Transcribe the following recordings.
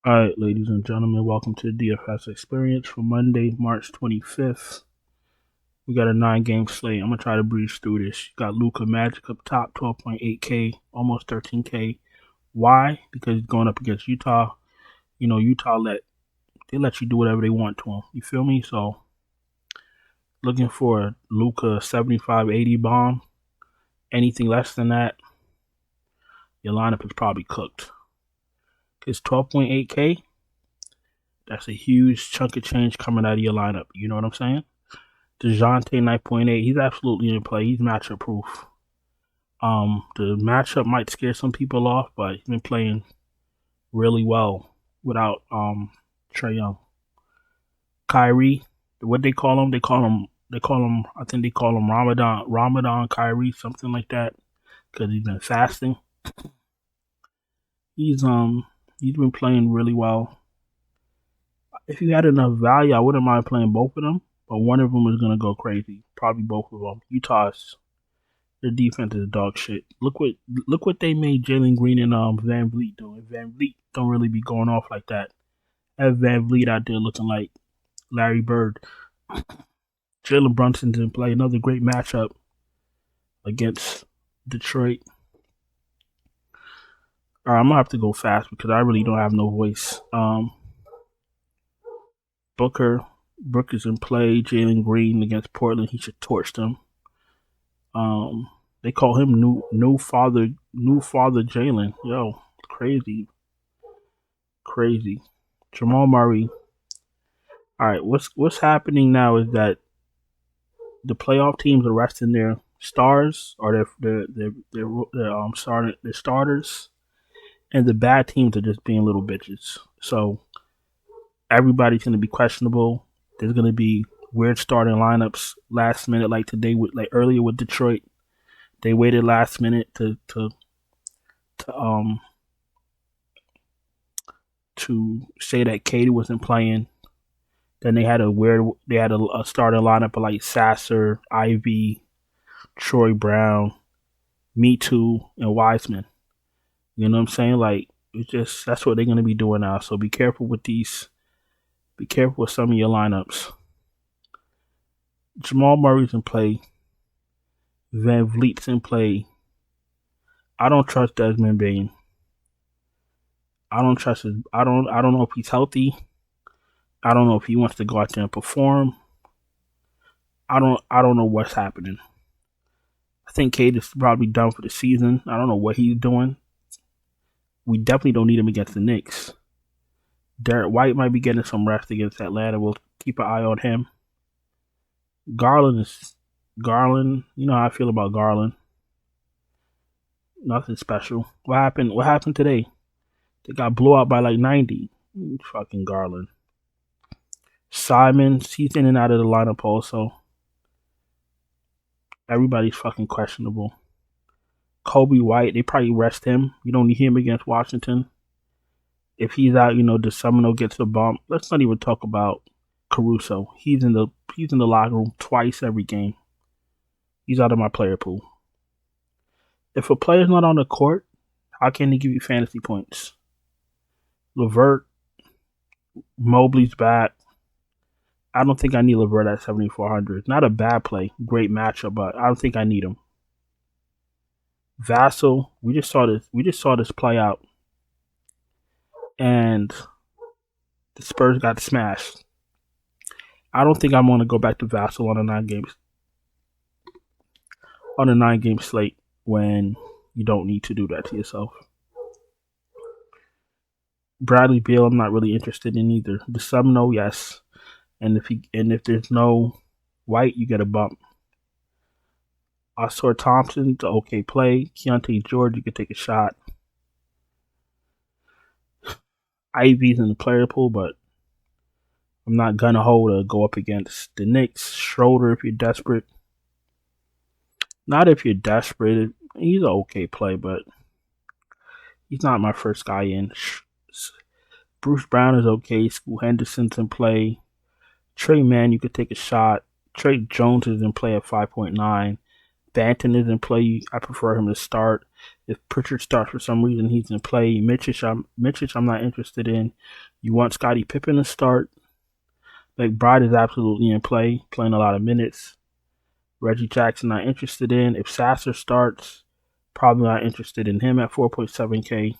All right, ladies and gentlemen, welcome to the DFS experience for Monday, March 25th. We got a 9-game slate. I'm going to try to breeze through this. You got Luka Magic up top, 12.8K, almost 13K. Why? Because he's going up against Utah. You know, Utah let you do whatever they want to him. You feel me? So, looking for a Luka 75-80 bomb. Anything less than that, your lineup is probably cooked. Because 12.8K, that's a huge chunk of change coming out of your lineup. You know what I'm saying? DeJounte 9.8, he's absolutely in play. He's matchup proof. The matchup might scare some people off, but he's been playing really well without Trae Young. Kyrie, what they call him? I think they call him Ramadan Kyrie, something like that, because he's been fasting. He's been playing really well. If you had enough value, I wouldn't mind playing both of them, but one of them is gonna go crazy. Probably both of them. Utah's their defense is dog shit. Look what they made Jalen Green and Van Vliet do. And Van Vliet don't really be going off like that. Have Van Vliet out there looking like Larry Bird. Jalen Brunson's in play. Another great matchup against Detroit. All right, I'm gonna have to go fast because I really don't have no voice. Booker's in play. Jalen Green against Portland. He should torch them. They call him new father Jalen. Yo, crazy. Jamal Murray. All right, what's happening now is that the playoff teams are resting their stars or their starters, and the bad teams are just being little bitches. So everybody's gonna be questionable. There's gonna be weird starting lineups last minute, like today earlier with Detroit. They waited last minute to say that Katie wasn't playing. Then they had a starting lineup of like Sasser, Ivy, Troy Brown, Me Too, and Wiseman. You know what I'm saying? Like it's just that's what they're gonna be doing now. So be careful with these. Be careful with some of your lineups. Jamal Murray's in play. Van Vliet's in play. I don't trust Desmond Bain. I don't trust his. I don't know if he's healthy. I don't know if he wants to go out there and perform. I don't know what's happening. I think Cade is probably done for the season. I don't know what he's doing. We definitely don't need him against the Knicks. Derek White might be getting some rest against Atlanta. We'll keep an eye on him. Garland. You know how I feel about Garland. Nothing special. What happened today? They got blew out by like 90. Fucking Garland. Simons, he's in and out of the lineup also. Everybody's fucking questionable. Kobe White, they probably rest him. You don't need him against Washington. If he's out, the Seminole gets the bump. Let's not even talk about Caruso. He's in the locker room twice every game. He's out of my player pool. If a player's not on the court, how can he give you fantasy points? LeVert, Mobley's back. I don't think I need LeVert at 7,400. Not a bad play, great matchup, but I don't think I need him. Vassell, we just saw this play out, and the Spurs got smashed. I don't think I'm going to go back to Vassell on a 9-game slate when you don't need to do that to yourself. Bradley Beal, I'm not really interested in either. The Seminole, yes, and if there's no White, you get a bump. Oscar Thompson's an okay play. Keontae George, you could take a shot. Ivy's in the player pool, but I'm not gonna hold to go up against the Knicks. Schroeder, if you're desperate. Not if you're desperate. He's an okay play, but he's not my first guy in. Bruce Brown is okay. Scoot Henderson's in play. Trey Mann, you could take a shot. Trey Jones is in play at 5.9. Banton is in play. I prefer him to start. If Pritchard starts for some reason, he's in play. Mitchich, I'm not interested in. You want Scottie Pippen to start. McBride is absolutely in play, playing a lot of minutes. Reggie Jackson, not interested in. If Sasser starts, probably not interested in him at 4.7K.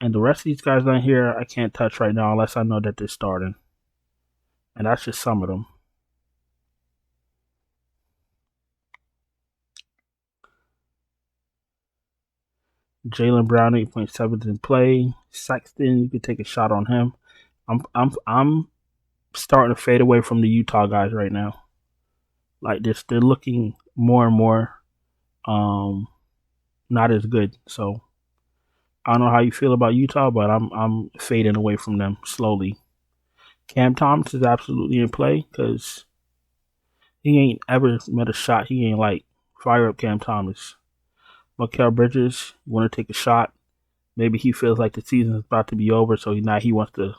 And the rest of these guys down here, I can't touch right now unless I know that they're starting. And that's just some of them. Jaylen Brown 8.7 is in play. Sexton, you could take a shot on him. I'm starting to fade away from the Utah guys right now. Like this, they're looking more and more not as good. So I don't know how you feel about Utah, but I'm fading away from them slowly. Cam Thomas is absolutely in play because he ain't ever met a shot. He ain't like fire up Cam Thomas. Mikal Bridges, you want to take a shot. Maybe he feels like the season is about to be over, so he wants to,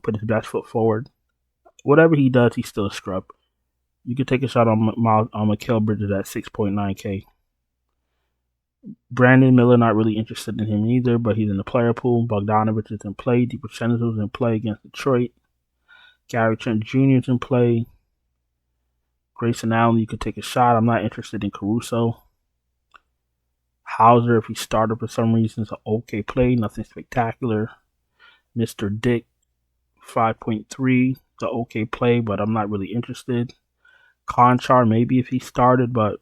put his best foot forward. Whatever he does, he's still a scrub. You could take a shot on Mikal Bridges at 6.9K. Brandon Miller, not really interested in him either, but he's in the player pool. Bogdanovich is in play. DiVincenzo is in play against Detroit. Gary Trent Jr. is in play. Grayson Allen, you could take a shot. I'm not interested in Caruso. Hauser, if he started for some reason, is an okay play. Nothing spectacular. Mr. Dick, 5.3. It's an okay play, but I'm not really interested. Conchar, maybe if he started, but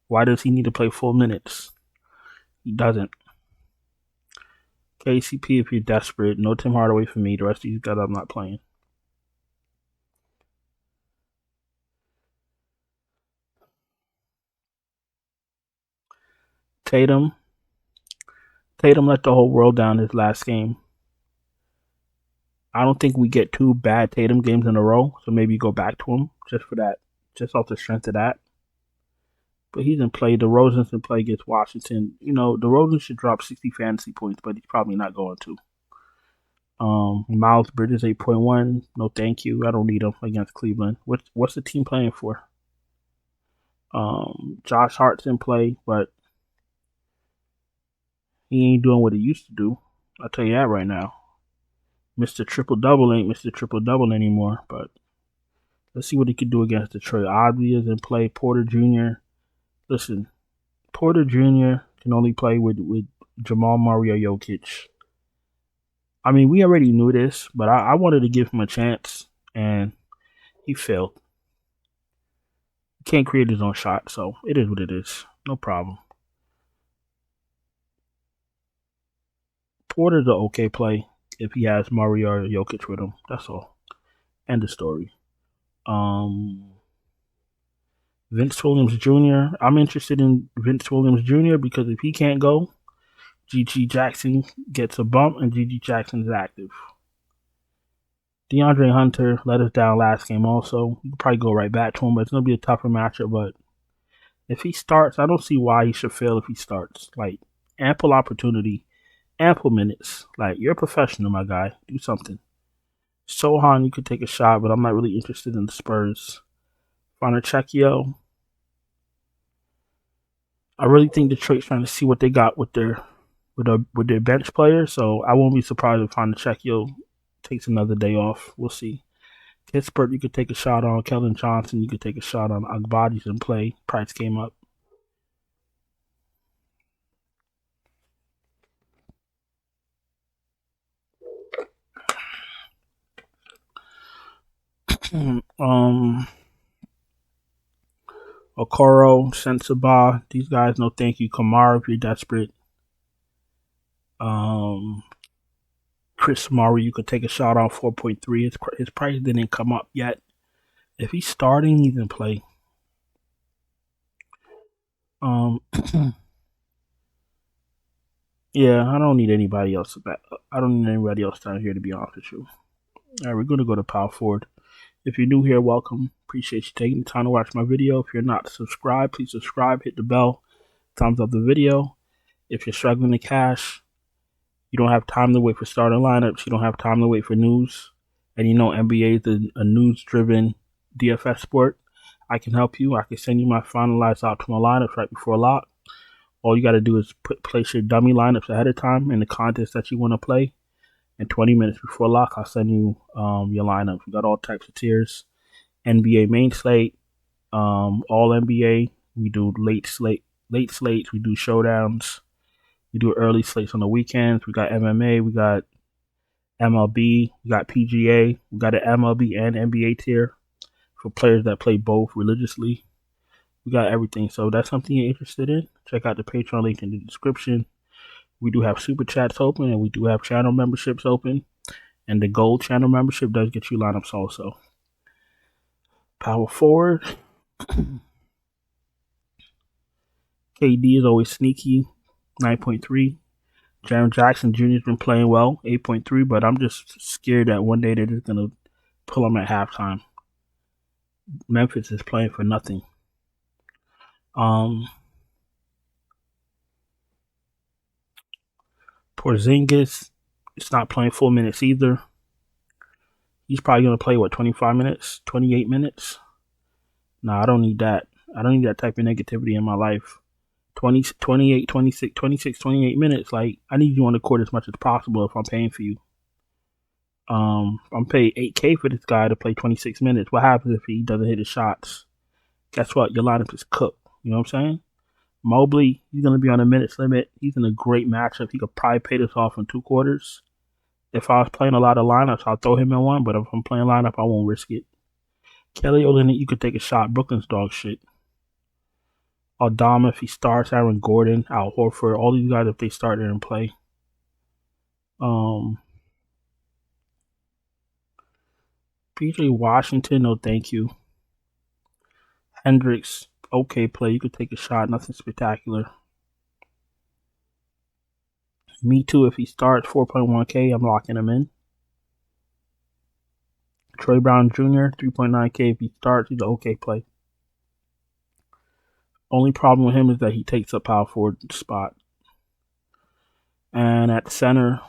why does he need to play full minutes? He doesn't. KCP, if you're desperate. No Tim Hardaway for me. The rest of these guys I'm not playing. Tatum let the whole world down his last game. I don't think we get 2 bad Tatum games in a row, so maybe go back to him just for that, just off the strength of that. But he's in play. DeRozan's in play against Washington. DeRozan should drop 60 fantasy points, but he's probably not going to. Miles Bridges 8.1. No, thank you. I don't need him against Cleveland. What's the team playing for? Josh Hart's in play, but he ain't doing what he used to do. I'll tell you that right now. Mr. Triple Double ain't Mr. Triple Double anymore, but let's see what he can do against Detroit. Oddly is in play. Porter Jr. Listen, Porter Jr. can only play with Jamal Murray or Jokic. I mean, we already knew this, but I wanted to give him a chance, and he failed. He can't create his own shot, so it is what it is. No problem. Porter's an okay play if he has Murray or Jokic with him. That's all. End of story. Vince Williams Jr. I'm interested in Vince Williams Jr. because if he can't go, G.G. Jackson gets a bump and G.G. Jackson is active. DeAndre Hunter let us down last game also. You could probably go right back to him, but it's going to be a tougher matchup. But if he starts, I don't see why he should fail if he starts. Like, ample opportunity, ample minutes. Like, you're a professional, my guy. Do something. Sohan, you could take a shot, but I'm not really interested in the Spurs. Fontecchio. I really think Detroit's trying to see what they got with their bench players, so I won't be surprised if Fontecchio takes another day off. We'll see. Pittsburgh, you could take a shot on. Kellen Johnson, you could take a shot on. Agbady's in play. Price came up. Okoro, Sensabaugh, these guys, no thank you. Kamara, if you're desperate. Chris Murray, you could take a shot on 4.3. His price didn't come up yet. If he's starting, he's in play. Yeah, I don't need anybody else. I don't need anybody else down here, to be honest with you. All right, we're going to go to power forward. If you're new here, welcome. Appreciate you taking the time to watch my video. If you're not subscribed, please subscribe. Hit the bell. Thumbs up the video. If you're struggling to cash, you don't have time to wait for starting lineups. You don't have time to wait for news. And NBA is a news-driven DFS sport. I can help you. I can send you my finalized optimal lineups right before lock. All you got to do is place your dummy lineups ahead of time in the contest that you want to play. And 20 minutes before lock, I'll send you your lineups. We got all types of tiers. NBA main slate, all NBA. We do late slates. We do showdowns. We do early slates on the weekends. We got MMA. We got MLB. We got PGA. We got an MLB and NBA tier for players that play both religiously. We got everything. So if that's something you're interested in, check out the Patreon link in the description. We do have super chats open, and we do have channel memberships open. And the gold channel membership does get you lineups also. Power forward. KD is always sneaky, 9.3. Jaren Jackson Jr. has been playing well, 8.3, but I'm just scared that one day they're just going to pull him at halftime. Memphis is playing for nothing. Porzingis is not playing full minutes either. He's probably going to play, 25 minutes, 28 minutes? Nah, I don't need that. I don't need that type of negativity in my life. 20, 28, 26, 26, 28 minutes. Like, I need you on the court as much as possible if I'm paying for you. I'm paying $8K for this guy to play 26 minutes. What happens if he doesn't hit his shots? Guess what? Your lineup is cooked. You know what I'm saying? Mobley, he's going to be on a minutes limit. He's in a great matchup. He could probably pay this off in 2 quarters. If I was playing a lot of lineups, I'll throw him in one. But if I'm playing lineup, I won't risk it. Kelly Olynyk, you could take a shot. Brooklyn's dog shit. Aldama, if he starts, Aaron Gordon, Al Horford, all these guys, if they start there and play. PJ Washington, no thank you. Hendricks, okay play. You could take a shot. Nothing spectacular. Me too, if he starts, 4.1K, I'm locking him in. Troy Brown Jr., 3.9K. If he starts, he's an okay play. Only problem with him is that he takes up power forward spot. And at center,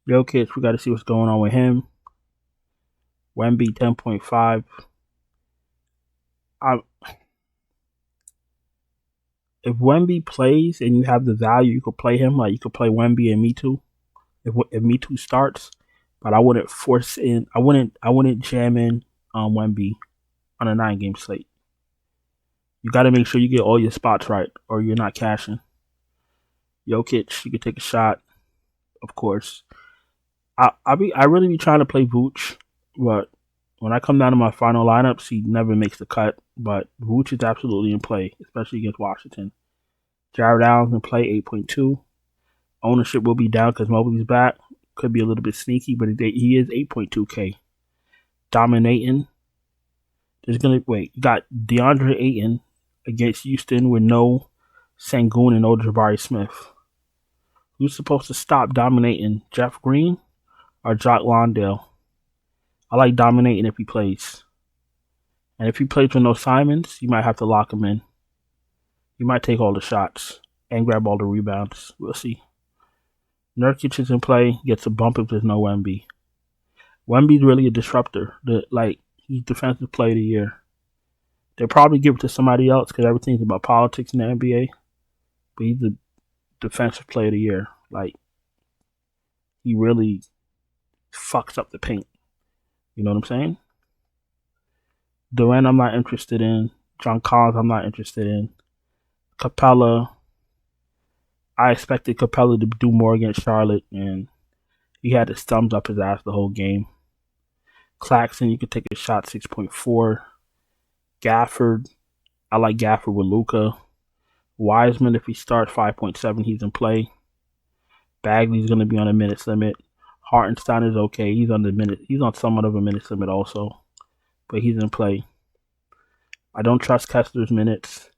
Jokic, we got to see what's going on with him. Wemby, 10.5. If Wemby plays and you have the value, you could play him. Like, you could play Wemby and Me Too. If Me Too starts, but I wouldn't force in. I wouldn't jam in Wemby on a 9-game slate. You got to make sure you get all your spots right, or you're not cashing. Jokic, you could take a shot, of course. I really be trying to play Vooch, but when I come down to my final lineups, he never makes the cut. But Vooch is absolutely in play, especially against Washington. Jared Allen's in play, 8.2. Ownership will be down because Mobley's back. Could be a little bit sneaky, but he is 8.2K. Dominating. You got DeAndre Ayton against Houston with no Sengun and no Jabari Smith. Who's supposed to stop dominating? Jeff Green or Jock Landale? I like dominating if he plays. And if he plays with no Simons, you might have to lock him in. He might take all the shots and grab all the rebounds. We'll see. Nurkic is in play. Gets a bump if there's no Wemby. Wemby's really a disruptor. He's defensive player of the year. They'll probably give it to somebody else because everything's about politics in the NBA. But he's the defensive player of the year. Like, he really fucks up the paint. You know what I'm saying? Durant, I'm not interested in. John Collins, I'm not interested in. Capella, I expected Capella to do more against Charlotte, and he had his thumbs up his ass the whole game. Claxton, you could take a shot, 6.4. Gafford, I like Gafford with Luka. Wiseman, if he starts, 5.7, he's in play. Bagley's going to be on a minutes limit. Hartenstein is okay. He's on somewhat of a minutes limit also, but he's in play. I don't trust Kessler's minutes.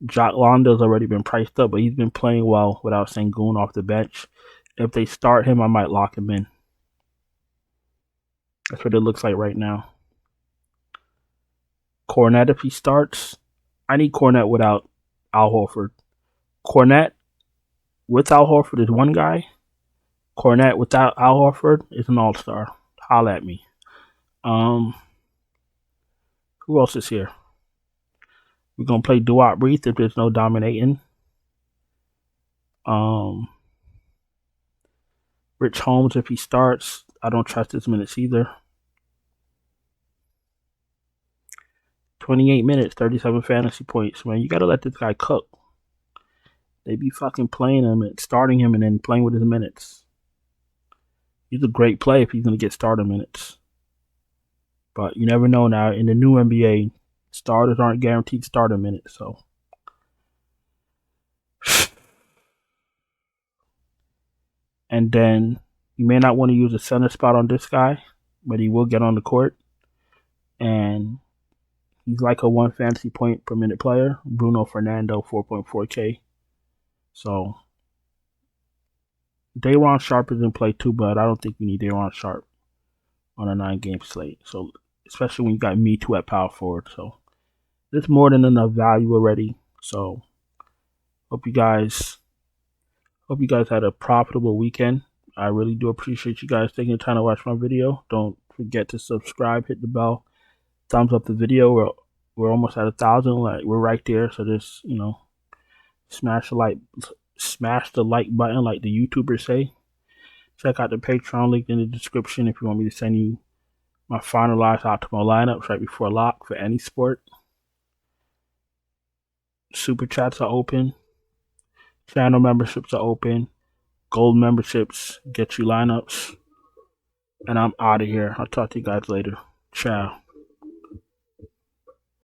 Jock Landale's already been priced up, but he's been playing well without Sengun off the bench. If they start him, I might lock him in. That's what it looks like right now. Cornet, if he starts, I need Cornet without Al Horford. Cornet with Al Horford is one guy. Cornet without Al Horford is an all-star. holla at me. Who else is here? We're gonna play Do Not Breathe if there's no dominating. Rich Holmes if he starts. I don't trust his minutes either. 28 minutes, 37 fantasy points. Man, you gotta let this guy cook. They be fucking playing him and starting him and then playing with his minutes. He's a great play if he's gonna get starter minutes. But you never know now. In the new NBA, starters aren't guaranteed starter minutes, so. And then you may not want to use a center spot on this guy, but he will get on the court. And he's like a 1 fantasy point per minute player. Bruno Fernando, 4.4K. So Day'Ron Sharpe is in play too, but I don't think we need Day'Ron Sharpe on a 9-game slate. So especially when you got Me Too at power forward. So there's more than enough value already. So hope you guys had a profitable weekend. I really do appreciate you guys taking the time to watch my video. Don't forget to subscribe, hit the bell, thumbs up the video. We're almost at 1,000. Like we're right there. So just smash the like button, like the YouTubers say. Check out the Patreon link in the description if you want me to send you my finalized optimal lineups right before lock for any sport. Super chats are open. Channel memberships are open. Gold memberships get you lineups. And I'm out of here. I'll talk to you guys later. Ciao.